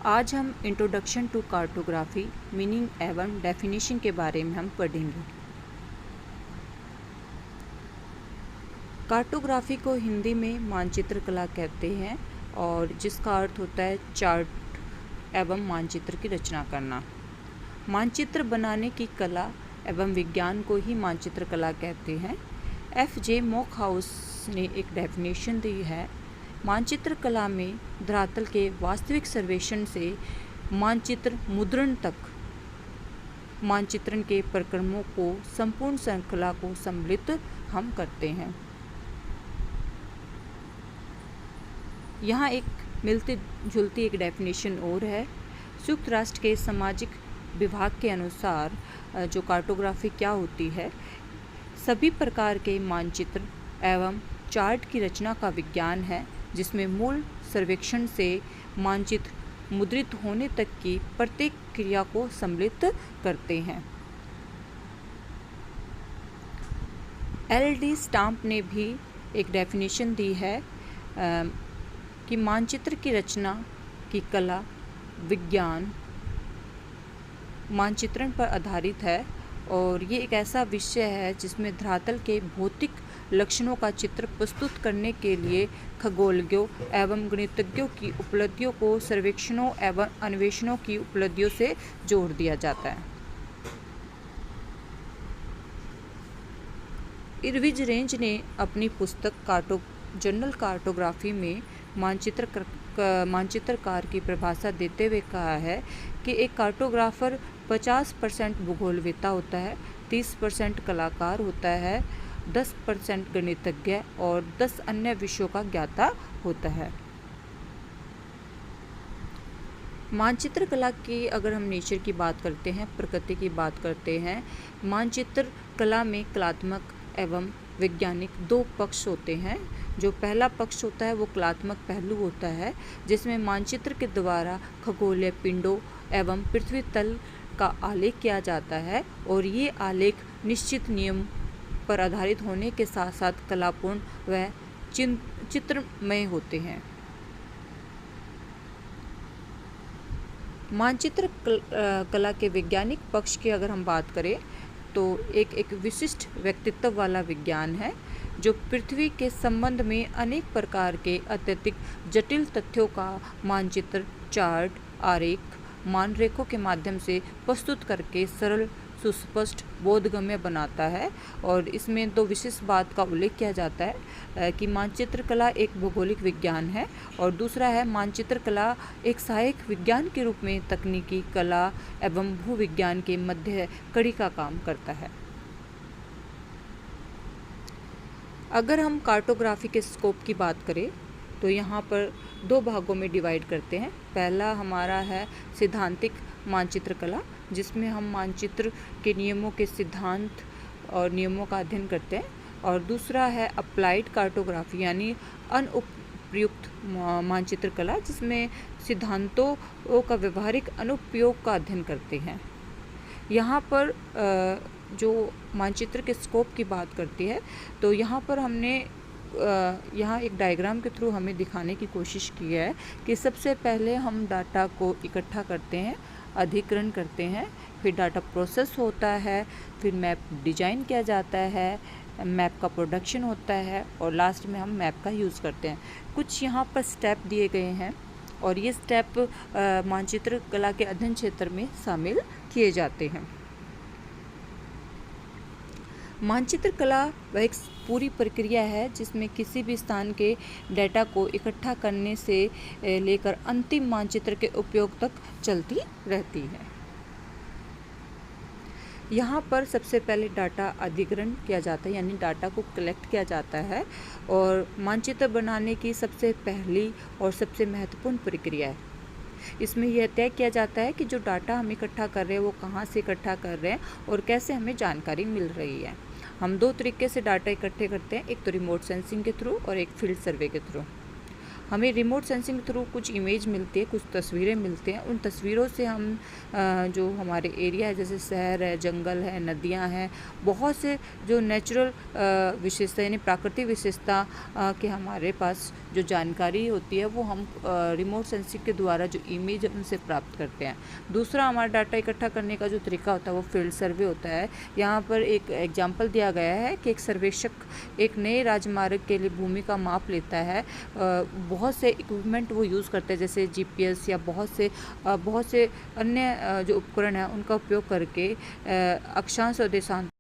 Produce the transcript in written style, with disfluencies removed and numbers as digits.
आज हम introduction to cartography meaning एवं डेफिनेशन के बारे में हम पढ़ेंगे। कार्टोग्राफी को हिंदी में मानचित्र कला कहते हैं और जिसका अर्थ होता है चार्ट एवं मानचित्र की रचना करना। मानचित्र बनाने की कला एवं विज्ञान को ही मानचित्र कला कहते हैं। F.J. मॉकहाउस ने एक डेफिनेशन दी है। मानचित्र कला में धरातल के वास्तविक सर्वेक्षण से मानचित्र मुद्रण तक मानचित्रण के प्रक्रमों को संपूर्ण श्रृंखला को सम्मिलित हम करते हैं। यहाँ एक मिलती जुलती एक डेफिनेशन और है। संयुक्त राष्ट्र के सामाजिक विभाग के अनुसार जो कार्टोग्राफी क्या होती है, सभी प्रकार के मानचित्र एवं चार्ट की रचना का विज्ञान है जिसमें मूल सर्वेक्षण से मानचित्र मुद्रित होने तक की प्रत्येक क्रिया को सम्मिलित करते हैं। L.D. स्टाम्प ने भी एक डेफिनेशन दी है कि मानचित्र की रचना की कला विज्ञान मानचित्रण पर आधारित है और ये एक ऐसा विषय है जिसमें धरातल के भौतिक लक्षणों का चित्र प्रस्तुत करने के लिए खगोलज्ञों एवं गणितज्ञों की उपलब्धियों को सर्वेक्षणों एवं अन्वेषणों की उपलब्धियों से जोड़ दिया जाता है। इरविन रेंज ने अपनी पुस्तक जनरल कार्टोग्राफी में मानचित्रकार की परिभाषा देते हुए कहा है कि एक कार्टोग्राफर 50% भूगोलवेत्ता होता है, 30% कलाकार होता है, 10% गणितज्ञ और 10 अन्य विषयों का ज्ञाता होता है। मानचित्र कला की अगर हम नेचर की बात करते हैं, प्रकृति की बात करते हैं, मानचित्र कला में कलात्मक एवं वैज्ञानिक दो पक्ष होते हैं। जो पहला पक्ष होता है वो कलात्मक पहलू होता है जिसमें मानचित्र के द्वारा खगोलीय पिंडों एवं पृथ्वी तल का आलेख किया जाता है और ये आलेख निश्चित नियम पर आधारित होने के साथ साथ कलापूर्ण व चित्रमय होते हैं। मानचित्र कला के वैज्ञानिक पक्ष की अगर हम बात करें तो एक विशिष्ट व्यक्तित्व वाला विज्ञान है जो पृथ्वी के संबंध में अनेक प्रकार के अत्यधिक जटिल तथ्यों का मानचित्र चार्ट आरेख मानरेखों के माध्यम से प्रस्तुत करके सरल सुस्पष्ट बोधगम्य बनाता है। और इसमें दो विशेष बात का उल्लेख किया जाता है कि मानचित्र कला एक भौगोलिक विज्ञान है और दूसरा है मानचित्र कला एक सहायक विज्ञान के रूप में तकनीकी कला एवं भूविज्ञान के मध्य कड़ी का काम करता है। अगर हम कार्टोग्राफी के स्कोप की बात करें तो यहाँ पर दो भागों में डिवाइड करते हैं। पहला हमारा है सिद्धांतिक मानचित्र कला जिसमें हम मानचित्र के नियमों के सिद्धांत और नियमों का अध्ययन करते हैं और दूसरा है अप्लाइड कार्टोग्राफी यानी अनुप्रयुक्त मानचित्र कला जिसमें सिद्धांतों का व्यवहारिक अनुप्रयोग का अध्ययन करते हैं। यहाँ पर जो मानचित्र के स्कोप की बात करती है तो यहाँ पर हमने यहाँ एक डायग्राम के थ्रू हमें दिखाने की कोशिश की है कि सबसे पहले हम डाटा को इकट्ठा करते हैं, अधिग्रहण करते हैं, फिर डाटा प्रोसेस होता है, फिर मैप डिजाइन किया जाता है, मैप का प्रोडक्शन होता है और लास्ट में हम मैप का यूज़ करते हैं। कुछ यहाँ पर स्टेप दिए गए हैं और ये स्टेप मानचित्र कला के अध्ययन क्षेत्र में शामिल किए जाते हैं। मानचित्र कला वह एक पूरी प्रक्रिया है जिसमें किसी भी स्थान के डेटा को इकट्ठा करने से लेकर अंतिम मानचित्र के उपयोग तक चलती रहती है। यहाँ पर सबसे पहले डाटा अधिग्रहण किया जाता है यानी डाटा को कलेक्ट किया जाता है और मानचित्र बनाने की सबसे पहली और सबसे महत्वपूर्ण प्रक्रिया है। इसमें यह तय किया जाता है कि जो डाटा हम इकट्ठा कर रहे हैं वो कहाँ से इकट्ठा कर रहे हैं और कैसे हमें जानकारी मिल रही है। हम दो तरीके से डाटा इकट्ठे करते हैं, एक तो रिमोट सेंसिंग के थ्रू और एक फील्ड सर्वे के थ्रू। हमें रिमोट सेंसिंग के थ्रू कुछ इमेज मिलती है, कुछ तस्वीरें मिलती हैं। उन तस्वीरों से हम जो हमारे एरिया है, जैसे शहर है, जंगल है, नदियाँ हैं, बहुत से जो नेचुरल विशेषता यानी प्राकृतिक विशेषता के हमारे पास जो जानकारी होती है वो हम रिमोट सेंसिंग के द्वारा जो इमेज है उनसे प्राप्त करते हैं। दूसरा हमारा डाटा इकट्ठा करने का जो तरीका होता है वो फील्ड सर्वे होता है। यहाँ पर एक एग्जाम्पल दिया गया है कि एक सर्वेक्षक एक नए राजमार्ग के लिए भूमि का माप लेता है। बहुत से इक्विपमेंट वो यूज़ करते हैं, जैसे जीपीएस या बहुत से अन्य जो उपकरण हैं उनका उपयोग करके अक्षांश और देशांतर